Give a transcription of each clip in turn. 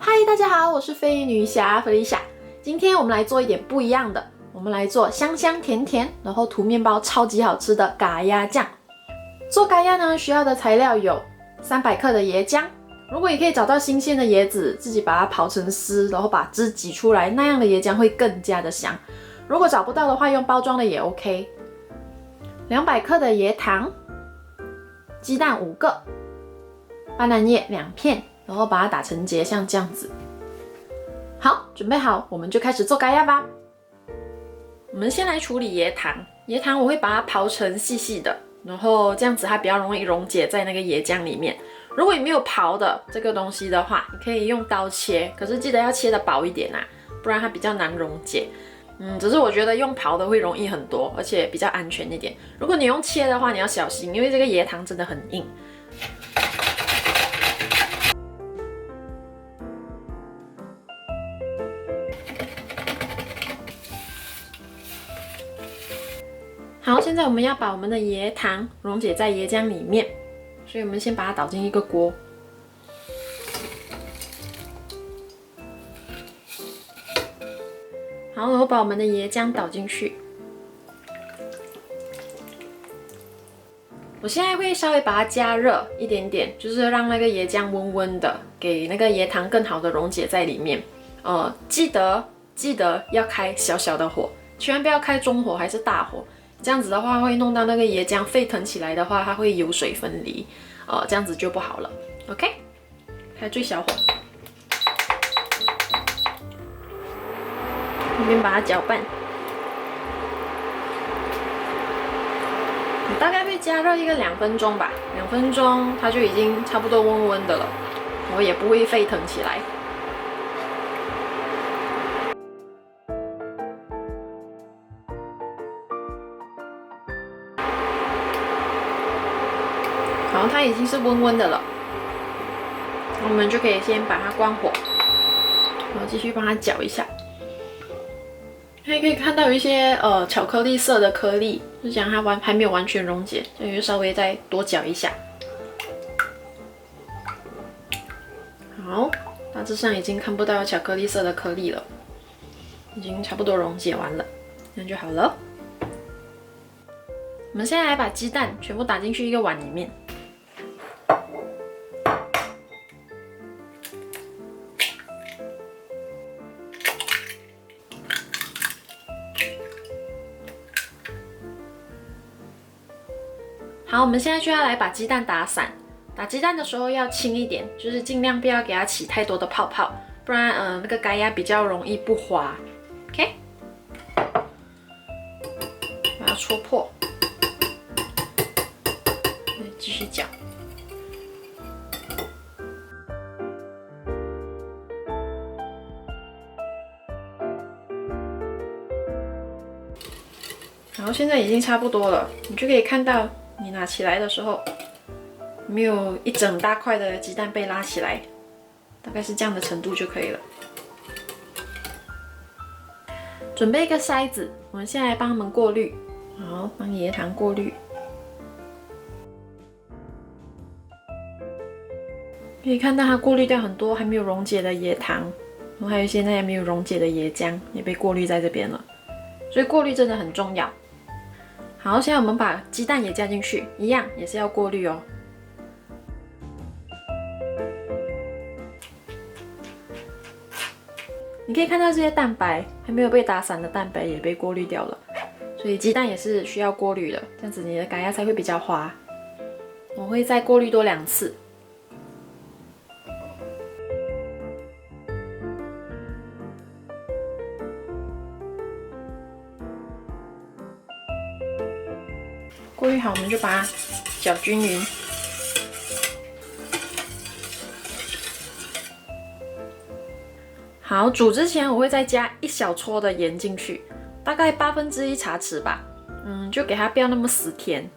嗨，大家好，我是飞女侠弗丽莎。今天我们来做一点不一样的，我们来做香香甜甜，然后涂面包超级好吃的咖椰酱。做咖椰呢，需要的材料有300克的椰浆。如果你可以找到新鲜的椰子，自己把它刨成丝，然后把汁挤出来，那样的椰浆会更加的香。如果找不到的话，用包装的也 OK。200克的椰糖，鸡蛋5个，斑斓叶2片。然后把它打成结，像这样子。好，准备好，我们就开始做咖椰吧。我们先来处理椰糖，椰糖我会把它刨成细细的，然后这样子它比较容易溶解在那个椰浆里面。如果你没有刨的这个东西的话，你可以用刀切，可是记得要切的薄一点啊，不然它比较难溶解。只是我觉得用刨的会容易很多，而且比较安全一点。如果你用切的话，你要小心，因为这个椰糖真的很硬。好，现在我们要把我们的椰糖溶解在椰浆里面，所以我们先把它倒进一个锅。好，然后把我们的椰浆倒进去。我现在会稍微把它加热一点点，就是让那个椰浆温温的，给那个椰糖更好的溶解在里面。记得要开小小的火，千万不要开中火还是大火。这样子的话会弄到那个椰浆沸腾起来的话，它会油水分离，这样子就不好了。OK， 开最小火，一边把它搅拌。你大概会加热一个2分钟吧，2分钟它就已经差不多温温的了，然后也不会沸腾起来。好，它已经是温温的了，我们就可以先把它关火，然后继续帮它搅一下。还可以看到有一些巧克力色的颗粒，就讲它还没有完全溶解，所以就稍微再多搅一下。好，大致上已经看不到巧克力色的颗粒了，已经差不多溶解完了，这样就好了。我们现在来把鸡蛋全部打进去一个碗里面。好，我们现在就要来把鸡蛋打散。打鸡蛋的时候要轻一点，就是尽量不要给它起太多的泡泡，不然那个咖椰比较容易不滑。OK， 把它戳破，继续搅。然后现在已经差不多了，你就可以看到。你拿起来的时候，没有一整大块的鸡蛋被拉起来，大概是这样的程度就可以了。准备一个筛子，我们现在来帮它们过滤。好，帮椰糖过滤。可以看到它过滤掉很多还没有溶解的椰糖，然后还有一些那些没有溶解的椰浆也被过滤在这边了。所以过滤真的很重要。好，现在我们把鸡蛋也加进去，一样也是要过滤哦。你可以看到这些蛋白还没有被打散的蛋白也被过滤掉了，所以鸡蛋也是需要过滤的，这样子你的咖椰才会比较滑。我会再过滤多2次。过滤好，我们就把它搅均匀。好，煮之前我会再加1小撮的盐进去，大概1/8茶匙吧。就给它不要那么死甜。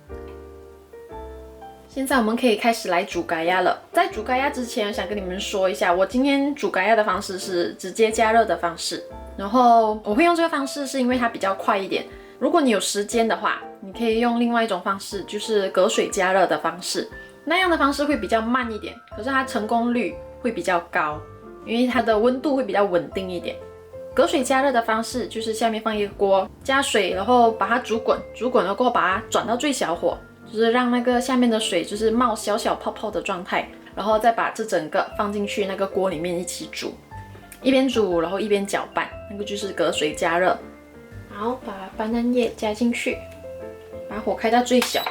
现在我们可以开始来煮咖椰了。在煮咖椰之前，我想跟你们说一下，我今天煮咖椰的方式是直接加热的方式。然后我会用这个方式是因为它比较快一点。如果你有时间的话，你可以用另外一种方式，就是隔水加热的方式。那样的方式会比较慢一点，可是它成功率会比较高。因为它的温度会比较稳定一点。隔水加热的方式就是下面放一个锅，加水，然后把它煮滚，煮滚了过后把它转到最小火，就是让那个下面的水就是冒小小泡泡的状态，然后再把这整个放进去那个锅里面一起煮，一边煮然后一边搅拌，那个就是隔水加热。好，把斑斓叶加进去，把火开到最小，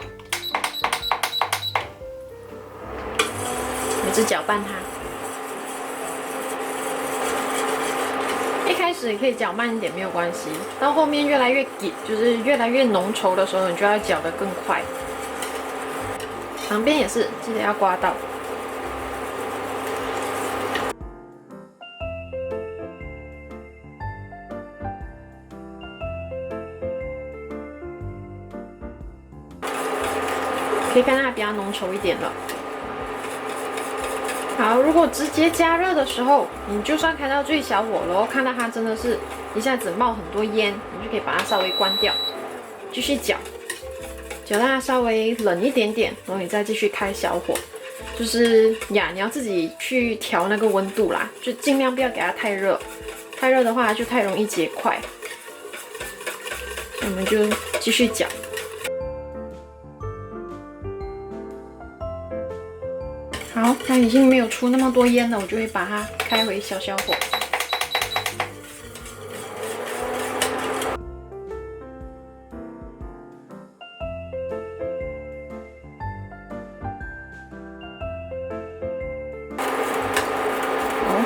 一直搅拌它。一开始也可以搅慢一点，没有关系。到后面越来越紧，就是越来越浓稠的时候，你就要搅得更快。旁边也是，记得要刮到。可以看它比较浓稠一点了。好，如果直接加热的时候，你就算开到最小火，然后看到它真的是一下子冒很多烟，你就可以把它稍微关掉，继续搅，搅到它稍微冷一点点，然后你再继续开小火。就是呀，你要自己去调那个温度啦，就尽量不要给它太热，太热的话就太容易结块。我们就继续搅。好，它已经没有出那么多烟了，我就会把它开回小小火。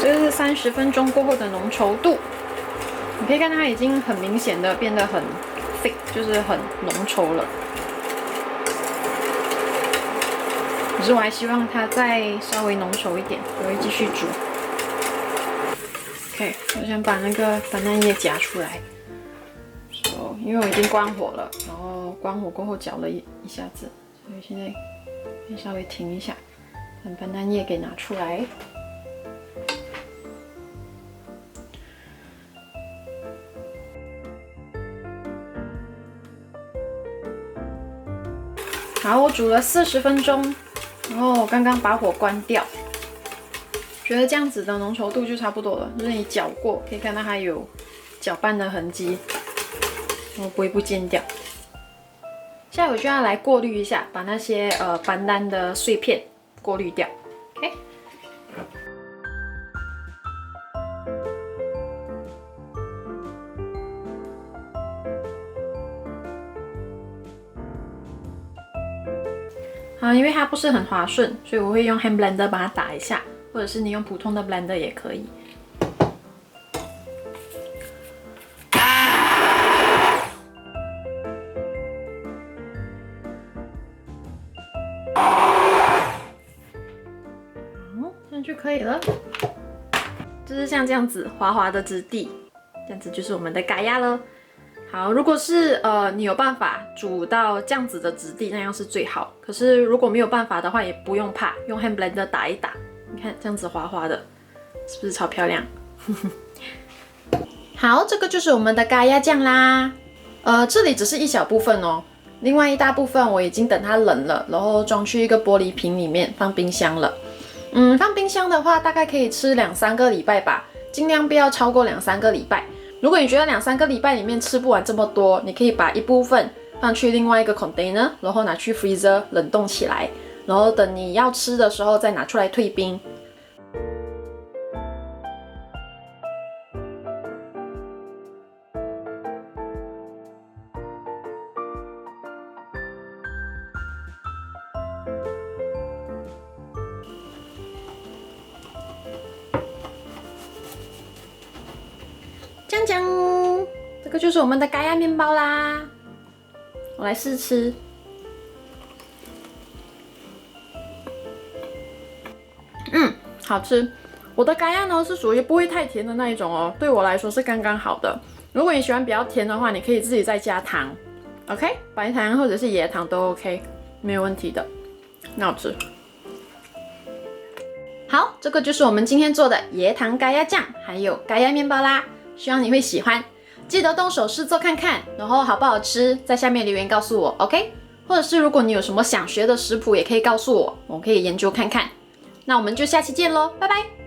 这个是30分钟过后的浓稠度，你可以看它已经很明显的变得很 thick， 就是很浓稠了。可是我还希望它再稍微浓稠一点，我会继续煮。OK， 我想把那个斑斓叶夹出来。因为我已经关火了，然后关火过后搅了一下子，所以现在可以稍微停一下，把斑斓叶给拿出来。好，我煮了40分钟。然后我刚刚把火关掉，觉得这样子的浓稠度就差不多了。就是你搅过，可以看到它有搅拌的痕迹，然后不会不见掉。现在我就要来过滤一下，把那些斑斓的碎片过滤掉。OK。因为它不是很滑顺，所以我会用 hand blender 把它打一下，或者是你用普通的 blender 也可以。好，这样就可以了。就是像这样子滑滑的质地，这样子就是我们的咖椰了。好，如果是你有办法煮到这样子的质地，那样是最好。可是如果没有办法的话，也不用怕，用 hand blender 打一打，你看这样子滑滑的，是不是超漂亮？好，这个就是我们的咖椰酱啦。这里只是一小部分哦，另外一大部分我已经等它冷了，然后装去一个玻璃瓶里面放冰箱了。放冰箱的话，大概可以吃2-3个礼拜吧，尽量不要超过2-3个礼拜。如果你觉得2-3个礼拜里面吃不完这么多，你可以把一部分放去另外一个 container， 然后拿去 freezer 冷冻起来，然后等你要吃的时候再拿出来退冰。酱酱，这个就是我们的咖椰面包啦。我来试吃。好吃。我的咖椰呢是属于不会太甜的那一种哦，对我来说是刚刚好的。如果你喜欢比较甜的话，你可以自己再加糖 ，OK， 白糖或者是椰糖都 OK， 没有问题的。那好吃。好，这个就是我们今天做的椰糖咖椰酱，还有咖椰面包啦。希望你会喜欢，记得动手试做看看，然后好不好吃，在下面留言告诉我 ，OK？ 或者是如果你有什么想学的食谱，也可以告诉我，我可以研究看看。那我们就下期见咯，拜拜。